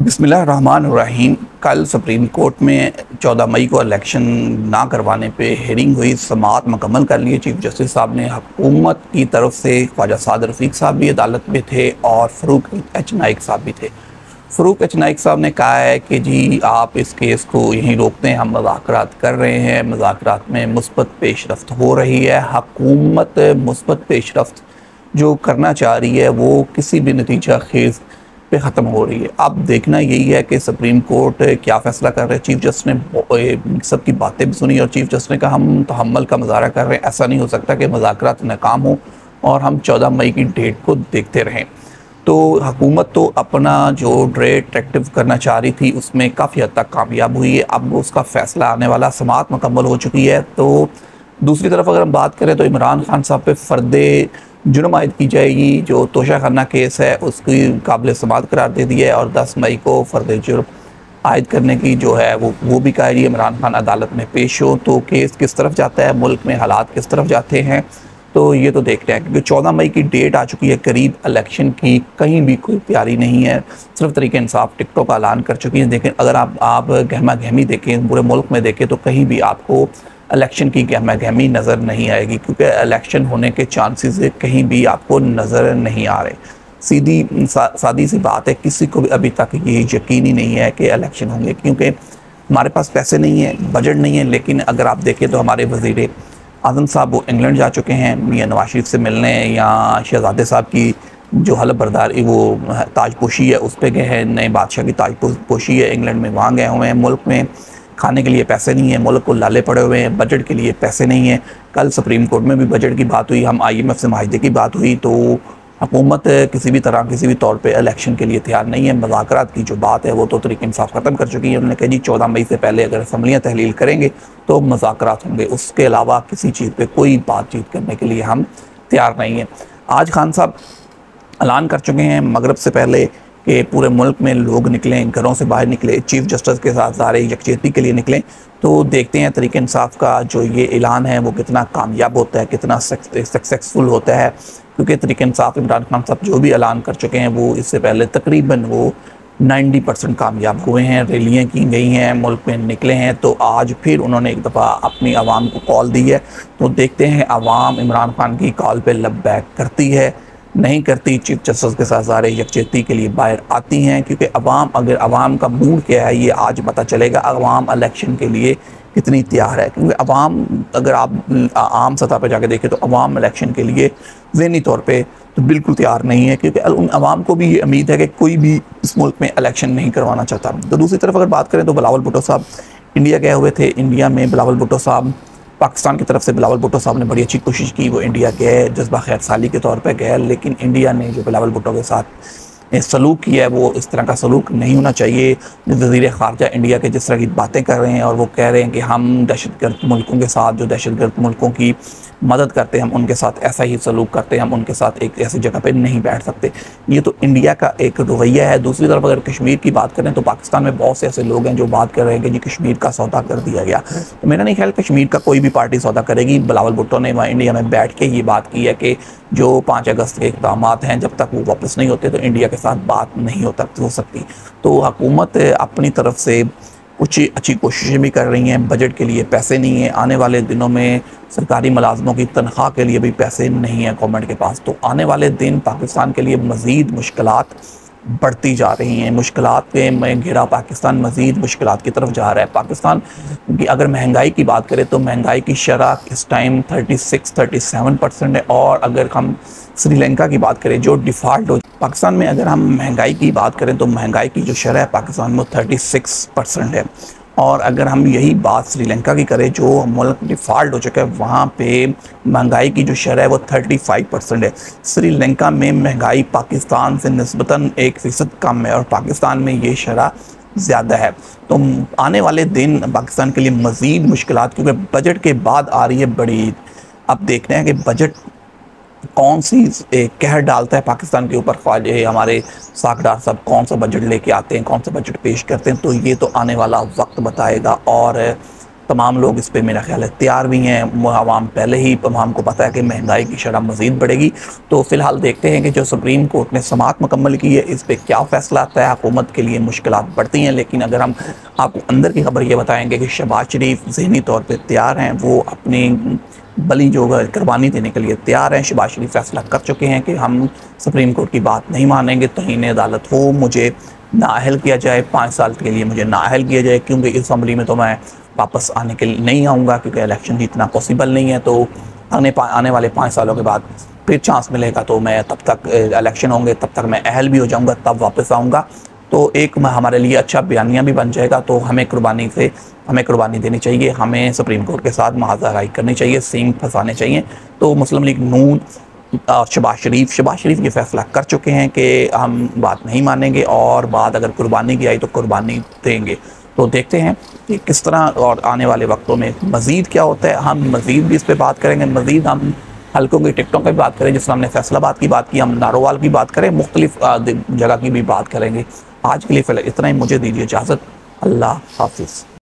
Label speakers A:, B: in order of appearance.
A: बिस्मिल्लाहिर्रहमानिर्रहीम। कल supreme court में 14 मई को इलेक्शन ना करवाने पे हेयरिंग हुई। समाअत मुकम्मल कर लिए चीफ जस्टिस साहब ने। हुकूमत की तरफ से ख्वाजा साद रफ़ीक साहब भी अदालत में थे और फ़रूक एच नाइक साहब भी थे। फ़रूक एच नाइक साहब ने कहा है कि जी आप इस केस को यहीं रोकते हैं, हम मुज़ाकरात कर रहे हैं, मुज़ाकरात में मुस्बत पेशरफ्त हो रही है। हुकूमत मुस्बत पेशरफ्त जो करना चाह रही है वो किसी भी नतीजा खेज़ पे ख़त्म हो रही है। अब देखना यही है कि सुप्रीम कोर्ट क्या फ़ैसला कर रहे हैं। चीफ जस्टिस ने सबकी बातें भी सुनी और चीफ जस्टिस ने कहा हम तहम्मुल का मुज़ाहरा कर रहे हैं। ऐसा नहीं हो सकता कि मुज़ाकरात नाकाम हो और हम 14 मई की डेट को देखते रहें। तो हुकूमत तो अपना जो डेट ट्रैक्टिव करना चाह रही थी उसमें काफ़ी हद तक कामयाब हुई है। अब उसका फ़ैसला आने वाला, समाअत मुकम्मल हो चुकी है। तो दूसरी तरफ अगर हम बात करें तो इमरान खान साहब पे फ़र्दे जुर्म आयद की जाएगी। जो तोशा खाना केस है उसकी काबिल समाअत करार दे दी है और 10 मई को फ़र्द जुर्म आयद करने की जो है वो भी कह रही है इमरान खान अदालत में पेश हो। तो केस किस तरफ जाता है, मुल्क में हालात किस तरफ जाते हैं, तो ये तो देखते हैं। क्योंकि 14 मई की डेट आ चुकी है करीब, इलेक्शन की कहीं भी कोई तैयारी नहीं है। सिर्फ तरीके इंसाफ टिकटों का ऐलान कर चुकी है। देखें, अगर आप गहमा गहमी देखें, पूरे मुल्क में देखें तो कहीं भी आपको इलेक्शन की गहमा गहमी नज़र नहीं आएगी, क्योंकि इलेक्शन होने के चांसेस कहीं भी आपको नज़र नहीं आ रहे। सादी सी बात है, किसी को भी अभी तक ये यकीन ही नहीं है कि इलेक्शन होंगे, क्योंकि हमारे पास पैसे नहीं है, बजट नहीं है। लेकिन अगर आप देखें तो हमारे वज़ीर आज़म साहब वो इंग्लैंड जा चुके हैं मियां नवाज शरीफ से मिलने, या शहजादे साहब की जो हलफ बरदारी वो ताजपोशी है उस पर गए हैं, नए बादशाह की ताजपोशी है इंग्लैंड में, वहाँ गए हुए हैं। मुल्क में खाने के लिए पैसे नहीं है, मुल्क को लाले पड़े हुए हैं, बजट के लिए पैसे नहीं है। कल सुप्रीम कोर्ट में भी बजट की बात हुई, हम IMF से माहिदे की बात हुई। तो हुकूमत किसी भी तरह किसी भी तौर पे इलेक्शन के लिए तैयार नहीं है। मुज़ाकरात की जो बात है वो तो तरीक़े इंसाफ ख़त्म कर चुकी है। उन्होंने कहा जी 14 मई से पहले अगर असम्बलियाँ तहलील करेंगे तो मुज़ाकरात होंगे, उसके अलावा किसी चीज़ पे कोई बातचीत करने के लिए हम तैयार नहीं हैं। आज खान साहब ऐलान कर चुके हैं मगरिब से पहले कि पूरे मुल्क में लोग निकलें, घरों से बाहर निकले, चीफ जस्टिस के साथ सारे यकजहती के लिए निकलें। तो देखते हैं तरीक़े इंसाफ का जो ये ऐलान है वो कितना कामयाब होता है, कितना सक्सेसफुल होता है। क्योंकि तरीक़े इंसाफ इमरान खान साहब जो भी ऐलान कर चुके हैं वो इससे पहले तकरीबन वो 90% कामयाब हुए हैं, रैलियाँ की गई हैं, मुल्क में निकले हैं। तो आज फिर उन्होंने एक दफ़ा अपनी आवाम को कॉल दी है। तो देखते हैं आवाम इमरान खान की कॉल पे लबैक करती है, नहीं करती। चीफ जस्टिस के साथ सारे यकजहती के लिए बाहर आती हैं, क्योंकि अगर अवाम का मूड क्या है ये आज पता चलेगा। अवाम इलेक्शन के लिए कितनी तैयार है, क्योंकि अवाम, अगर आप आम सतह पर जाके देखें तो अवाम इलेक्शन के लिए ज़हनी तौर पे तो बिल्कुल तैयार नहीं है, क्योंकि उन अवाम को भी ये उम्मीद है कि कोई भी इस मुल्क में इलेक्शन नहीं करवाना चाहता। तो दूसरी तरफ अगर बात करें तो बिलावल भुट्टो साहब इंडिया गए हुए थे। इंडिया में बिलावल भुट्टो साहब, पाकिस्तान की तरफ से बिलावल भुट्टो साहब ने बड़ी अच्छी कोशिश की, वो इंडिया गए, जज्बा खैर साली के तौर पे गए। लेकिन इंडिया ने जो बिलावल भुट्टो के साथ सलूक किया है वो इस तरह का सलूक नहीं होना चाहिए। वज़ीर ख़ारजा इंडिया के जिस तरह की बातें कर रहे हैं और वो कह रहे हैं कि हम दहशतगर्द मुल्कों के साथ, जो दहशतगर्द मुल्कों की मदद करते हैं हम उनके साथ ऐसा ही सलूक करते हैं, हम उनके साथ एक ऐसी जगह पे नहीं बैठ सकते। ये तो इंडिया का एक रवैया है। दूसरी तरफ अगर कश्मीर की बात करें तो पाकिस्तान में बहुत से ऐसे लोग हैं जो बात कर रहे हैं कि जी कश्मीर का सौदा कर दिया गया। तो मेरा नहीं ख्याल कश्मीर का कोई भी पार्टी सौदा करेगी। बिलावल भुट्टो ने वहाँ इंडिया में बैठ के ये बात की है कि जो 5 अगस्त के इक़दाम हैं जब तक वो वापस नहीं होते तो इंडिया के साथ बात नहीं हो सकती। तो हुकूमत अपनी तरफ से कुछ अच्छी कोशिशें भी कर रही हैं। बजट के लिए पैसे नहीं है, आने वाले दिनों में सरकारी मुलाजमों की तनख्वाह के लिए भी पैसे नहीं है गवर्नमेंट के पास। तो आने वाले दिन पाकिस्तान के लिए मज़ीद मुश्किलात बढ़ती जा रही हैं। मुश्किलात में घिरा पाकिस्तान मज़ीद मुश्किलात की तरफ जा रहा है। पाकिस्तान की अगर महंगाई की बात करें तो महंगाई की शरह इस टाइम 36-37% है। और अगर हम श्रीलंका की बात करें जो डिफ़ॉल्ट हो, पाकिस्तान में अगर हम महंगाई की बात करें तो महंगाई की जो शरह है पाकिस्तान में 36% है। और अगर हम यही बात श्रीलंका की करें जो मुल्क डिफ़ॉल्ट हो चुका है, वहाँ पे महंगाई की जो शरह है वो 35% है। श्रीलंका में महंगाई पाकिस्तान से निस्बतन 1% कम है और पाकिस्तान में ये शरह ज़्यादा है। तो आने वाले दिन पाकिस्तान के लिए मज़ीद मुश्किलात, क्योंकि बजट के बाद आ रही है बड़ी ईद। अब देखते हैं कि बजट कौन सी कहर डालता है पाकिस्तान के ऊपर। ख्वाजा हमारे साकडार साहब कौन सा बजट लेके आते हैं, कौन सा बजट पेश करते हैं, तो ये तो आने वाला वक्त बताएगा। और तमाम लोग इस पर मेरा ख्याल है तैयार भी हैं। आवाम पहले ही, आवाम को पता है कि महंगाई की शरह मज़ीद बढ़ेगी। तो फ़िलहाल देखते हैं कि जो सुप्रीम कोर्ट ने समाअत मुकम्मल की है इस पर क्या फ़ैसला आता है। हुकूमत के लिए मुश्किलात बढ़ती हैं, लेकिन अगर हम आपको अंदर की खबर ये बताएंगे कि शहबाज शरीफ ज़हनी तौर पर तैयार हैं, वो अपनी बली जो कुर्बानी देने के लिए तैयार हैं। शहबाज शरीफ फैसला कर चुके हैं कि हम सुप्रीम कोर्ट की बात नहीं मानेंगे, तौहीन अदालत हो, मुझे नाअहल किया जाए, 5 साल के लिए मुझे नाअहल किया जाए, क्योंकि इस असम्बली में तो मैं वापस आने के लिए नहीं आऊँगा, क्योंकि इलेक्शन इतना पॉसिबल नहीं है। तो आने वाले 5 सालों के बाद फिर चांस मिलेगा, तो मैं तब तक इलेक्शन होंगे, तब तक मैं अहल भी हो जाऊँगा, तब वापस आऊँगा। तो एक हमारे लिए अच्छा बयानिया भी बन जाएगा। तो हमें कुर्बानी देनी चाहिए, हमें सुप्रीम कोर्ट के साथ महाजराई करनी चाहिए, सींग फंसाने चाहिए। तो मुस्लिम लीग नून शहबाज शरीफ ये फैसला कर चुके हैं कि हम बात नहीं मानेंगे, और बात अगर कुर्बानी की आई तो कुर्बानी देंगे। तो देखते हैं कि किस तरह और आने वाले वक्तों में मज़ीद क्या होता है। हम मज़ीद भी इस पर बात करेंगे, मज़ीद हम हल्कों की टिकटों की बात करें, जिस तरह हमने फैसलाबाद की बात की, हम नारोवाल की बात करें, मुख्तलिफ जगह की भी बात करेंगे। आज के लिए फ़िलहाल इतना ही, मुझे दीजिए इजाज़त। अल्लाह हाफिज़।